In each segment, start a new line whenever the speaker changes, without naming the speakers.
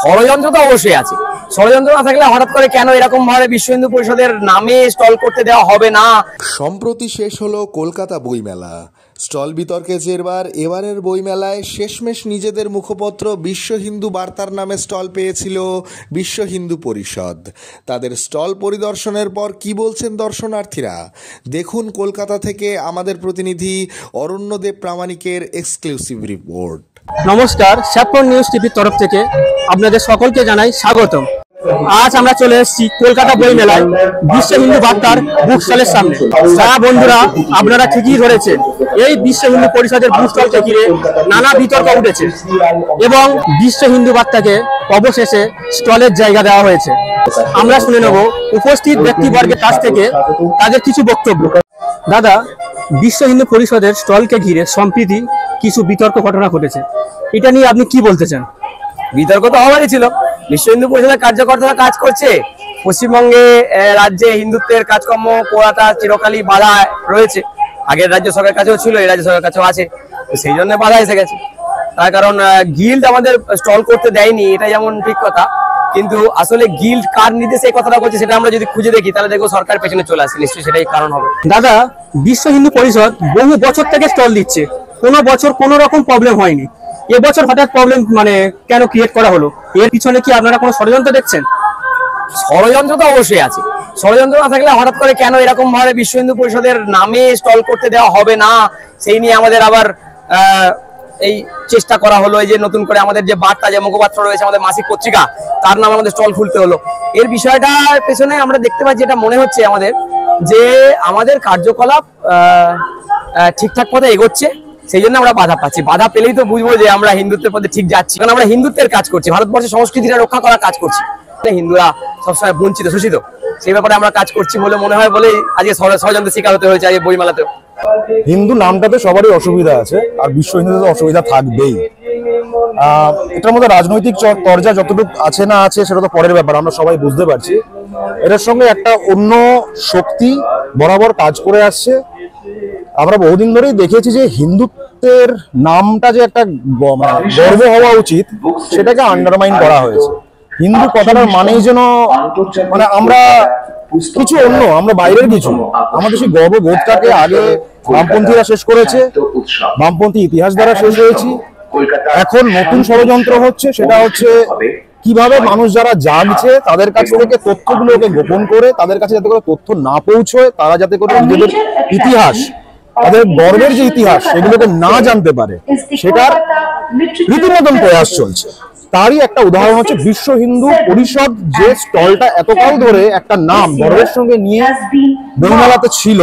ষড়যন্ত্র তো অবশ্যই আছে। ষড়যন্ত্র না থাকলে হঠাৎ করে কেন এরকম ভাবে বিশ্ব হিন্দু পরিষদের নামে স্টল করতে দেওয়া হবে না?
সম্প্রতি শেষ হলো কলকাতা বইমেলা। স্টল বিতর্কে জেরবার এবারের বইমেলায় শেষমেশ নিজেদের মুখপত্র বিশ্ব হিন্দু বার্তার নামে স্টল পেয়েছিল বিশ্ব হিন্দু পরিষদ। তাদের স্টল পরিদর্শনের পর কি বলছেন দর্শনার্থীরা, দেখুন কলকাতা থেকে আমাদের প্রতিনিধি অরণ্যদেব প্রামাণিকের এক্সক্লুসিভ রিপোর্ট।
নমস্কার, স্যাফরন নিউজ টিভির তরফ থেকে আপনাদের সকলকে জানাই স্বাগতম। আজ আমরা চলে এসেছি কলকাতা বই মেলায় বিশ্ব হিন্দু বার্তার বুক স্টলের সামনে। যারা বন্ধুরা আপনারা ঠিকই ধরেছেন, এই বিশ্ব হিন্দু পরিষদের বুক স্টলকে ঘিরে নানা বিতর্ক উঠেছে এবং বিশ্ব হিন্দু বার্তাকে অবশেষে স্টলের জায়গা দেওয়া হয়েছে। আমরা শুনে নেব উপস্থিত ব্যক্তিবর্গের কাছ থেকে তাদের কিছু বক্তব্য। দাদা, বিশ্ব হিন্দু পরিষদের স্টলকে ঘিরে সম্প্রতি কিছু বিতর্ক ঘটনা ঘটেছে, এটা নিয়ে আপনি কি বলতে চান?
বিতর্ক তো হওয়ারই ছিল। বিশ্ব হিন্দু পরিষদের কার্যকর্তারা কাজ করছে, পশ্চিমবঙ্গে রাজ্যে হিন্দুত্বের কাজকর্ম করাটা চিরকালই বাধা রয়েছে। আগের রাজ্য সরকারের কাছেও ছিল, এই রাজ্য সরকারের কাছেও আছে, সেই জন্য বাধা এসে গেছে। তার কারণ গিল্ড আমাদের স্টল করতে দেয়নি, এটা যেমন ঠিক কথা, কিন্তু আসলে গিল্ড কার নির্দেশে এই কথাটা বলছে সেটা আমরা যদি খুঁজে দেখি তাহলে দেখবো সরকার পেছনে চলে আসে, নিশ্চয়ই সেটাই কারণ হবে।
দাদা, বিশ্ব হিন্দু পরিষদ বহু বছর থেকে স্টল দিচ্ছে, কোনো বছর কোনো রকম প্রবলেম হয়নি। এবছর হঠাৎ প্রবলেম কেন ক্রিয়েট করা হলো? এর পিছনে কি আপনারা কোনো ষড়যন্ত্র দেখছেন?
ষড়যন্ত্র তো অবশ্যই আছে। ষড়যন্ত্র না থাকলে হঠাৎ করে কেন এরকম ভাবে বিশ্ব হিন্দু পরিষদের নামে স্টল করতে দেওয়া হবে না, সেই নিয়ে আমাদের আবার এই চেষ্টা করা হলো। এই যে নতুন করে আমাদের যে বার্তা, যে মুখপাত্র রয়েছে আমাদের মাসিক পত্রিকা, তার নামে আমাদের স্টল খুলতে হলো। এর বিষয়টার পেছনে আমরা দেখতে পাচ্ছি, যেটা মনে হচ্ছে আমাদের, যে আমাদের কার্যকলাপ ঠিকঠাক পথে এগোচ্ছে, সেই জন্য আমরা বাধা পাচ্ছি। বাধা পেলেই তো বুঝবো যে আমরা হিন্দুত্বের পথে ঠিক যাচ্ছি, কারণ আমরা হিন্দুত্বের কাজ করছি, ভারতবর্ষের সংস্কৃতিটা রক্ষা করার কাজ করছি। হিন্দুরা সবসময় বঞ্চিত, শোষিত, সেই ব্যাপারে আমরা কাজ করছি বলে মনে হয়, বলেই আজকে ষড়যন্ত্রের শিকার হতে হয়েছে আজকে বইমেলাতেও।
হিন্দু নামটাতে সবারই অসুবিধা আছে, আর বিশ্ব হিন্দুতে অসুবিধা থাকবেই। এটার মধ্যে রাজনৈতিক চর্চা যতটুকু আছে না আছে সেটা তো পরের ব্যাপার, আমরা সবাই বুঝতে পারছি। এটার সঙ্গে একটা অন্য শক্তি বরাবর কাজ করে আসছে। আমরা বহুদিন ধরেই দেখেছি যে হিন্দুত্বের নামটা যে একটা গর্ব হওয়া উচিত, সেটাকে আন্ডারমাইন করা হয়েছে। হিন্দু কথাটার মানেই যেন আমরা কিছু অন্য, আমরা বাইরের কিছু। আমাদের সেই গর্ববোধটাকে আগে বামপন্থীরা শেষ করেছে, বামপন্থী ইতিহাস দ্বারা শেষ হয়েছি। এখন নতুন ষড়যন্ত্র হচ্ছে, সেটা হচ্ছে কিভাবে মানুষ যারা জাগছে তাদের কাছ থেকে তথ্যগুলোকে গোপন করে, তাদের কাছে যাতে করে তথ্য না পৌঁছয়, তারা যাতে করে নিজেদের ইতিহাস, তাদের গর্বের যে ইতিহাস, সেগুলোকে না জানতে পারে, সেটার রীতিমতন প্রয়াস চলছে। তারই একটা উদাহরণ হচ্ছে বিশ্ব হিন্দু পরিষদ, যে স্টলটা এতকাল ধরে একটা নাম গর্বের সঙ্গে নিয়ে বইমেলাতে ছিল,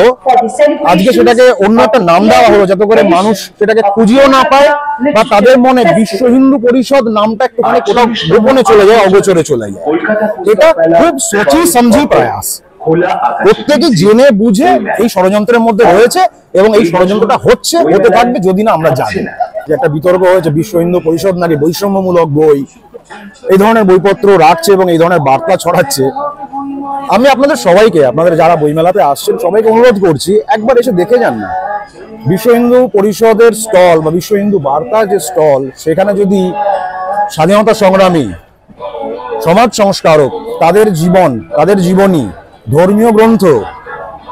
আজকে সেটাকে অন্য একটা নাম দেওয়া হলো, যাতে করে মানুষ সেটাকে খুঁজেও না পায়, বা তাদের মনে বিশ্ব হিন্দু পরিষদ নামটা একটুখানি কোথাও গোপনে চলে যায়, অগোচরে চলে যায়। এটা খুব সোচি সমঝি প্রয়াস, প্রত্যেকে জেনে বুঝে এই ষড়যন্ত্রের মধ্যে রয়েছে, এবং এই ষড়যন্ত্রটা হতে থাকবে যদি না আমরা জানি। যে একটা বিতর্ক হয়েছে, বিশ্ব হিন্দু পরিষদ নাকি বৈষম্যমূলক বই, এই ধরনের বইপত্র রাখছে এবং এই ধরনের বার্তা ছড়াচ্ছে। আমি আপনাদের সবাইকে, আপনাদের যারা বইমেলাতে আসছেন সবাইকে অনুরোধ করছি, একবার এসে দেখে যান না। বিশ্ব হিন্দু পরিষদের স্টল বা বিশ্ব হিন্দু বার্তার যে স্টল, সেখানে যদি স্বাধীনতা সংগ্রামী, সমাজ সংস্কারক, তাদের জীবন, তাদের জীবনী, ধর্মীয় গ্রন্থ,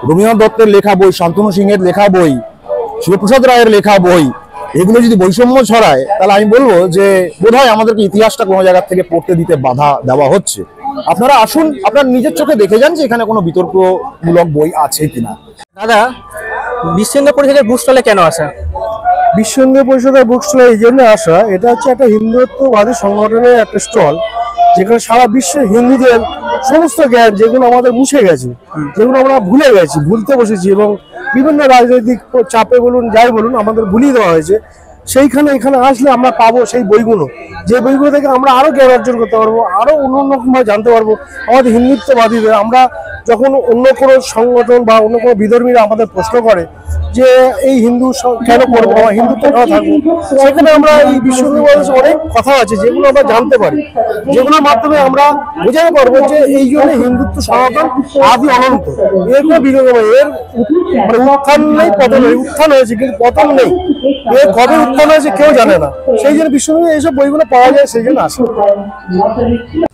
রবীন্দ্রনাথ দত্তের লেখা বই, শান্তনু সিংহের লেখা বই, শিবপ্রসাদ রায়ের লেখা বই, এগুলো যদি বৈষম্য ছড়ায়, তাহলে আমি বলবো যে বোধহয় আমাদেরকে ইতিহাসটা কোনো জায়গা থেকে পড়তে দিতে বাধা দেওয়া হচ্ছে। আপনারা আসুন, আপনার নিজের চোখে দেখে যান যে এখানে কোনো বিতর্কমূলক বই আছে কিনা।
দাদা, বিশ্ব হিন্দু পরিষদের বুক স্টলে কেন আসা?
বিশ্ব হিন্দু পরিষদের বুক স্টলে এই জন্য আসা, এটা হচ্ছে একটা হিন্দুত্ববাদী সংগঠনের একটা স্টল, যেখানে সারা বিশ্বের হিন্দুদের সমস্ত জ্ঞান, যেগুলো আমাদের মুছে গেছে, যেগুলো আমরা ভুলে গেছি, ভুলতে বসেছি, এবং বিভিন্ন রাজনৈতিক চাপে বলুন, যাই বলুন, আমাদের ভুলিয়ে দেওয়া হয়েছে, সেইখানে এখানে আসলে আমরা পাবো সেই বইগুলো, যে বইগুলো থেকে আমরা আরো জ্ঞান অর্জন করতে পারবো, আরো অন্য রকমভাবে জানতে পারবো আমাদের হিন্দুত্ববাদীদের। আমরা যখন অন্য কোনো সংগঠন বা অন্য কোনো বিধর্মীরা আমাদের প্রশ্ন করে, যে এই হিন্দু কেন করবো, হিন্দুত্ব কেন থাকবো, সেখানে আমরা এই বিশ্ব হিন্দু পরিষদের অনেক কথা আছে যেগুলো আমরা জানতে পারি, যেগুলোর মাধ্যমে আমরা বোঝাতে পারবো যে এই জন্য হিন্দুত্ব সনাতন আদি অনন্ত, এর কোনো বিরোধ নেই, এর মানে উত্থান নেই পতন নেই, উত্থান হয়েছে কিন্তু পতন নেই, এর কবে উত্থান হয়েছে কেউ জানে না, সেই জন্য বিশ্ব এইসব বইগুলো পাওয়া যায়, সেই জন্য আসে।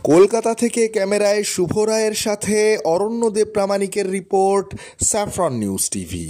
কলকাতা থেকে ক্যামেরায় শুভ রায়ের সাথে অরণ্য দেব প্রামাণিকের রিপোর্ট, স্যাফরন নিউজ টিভি।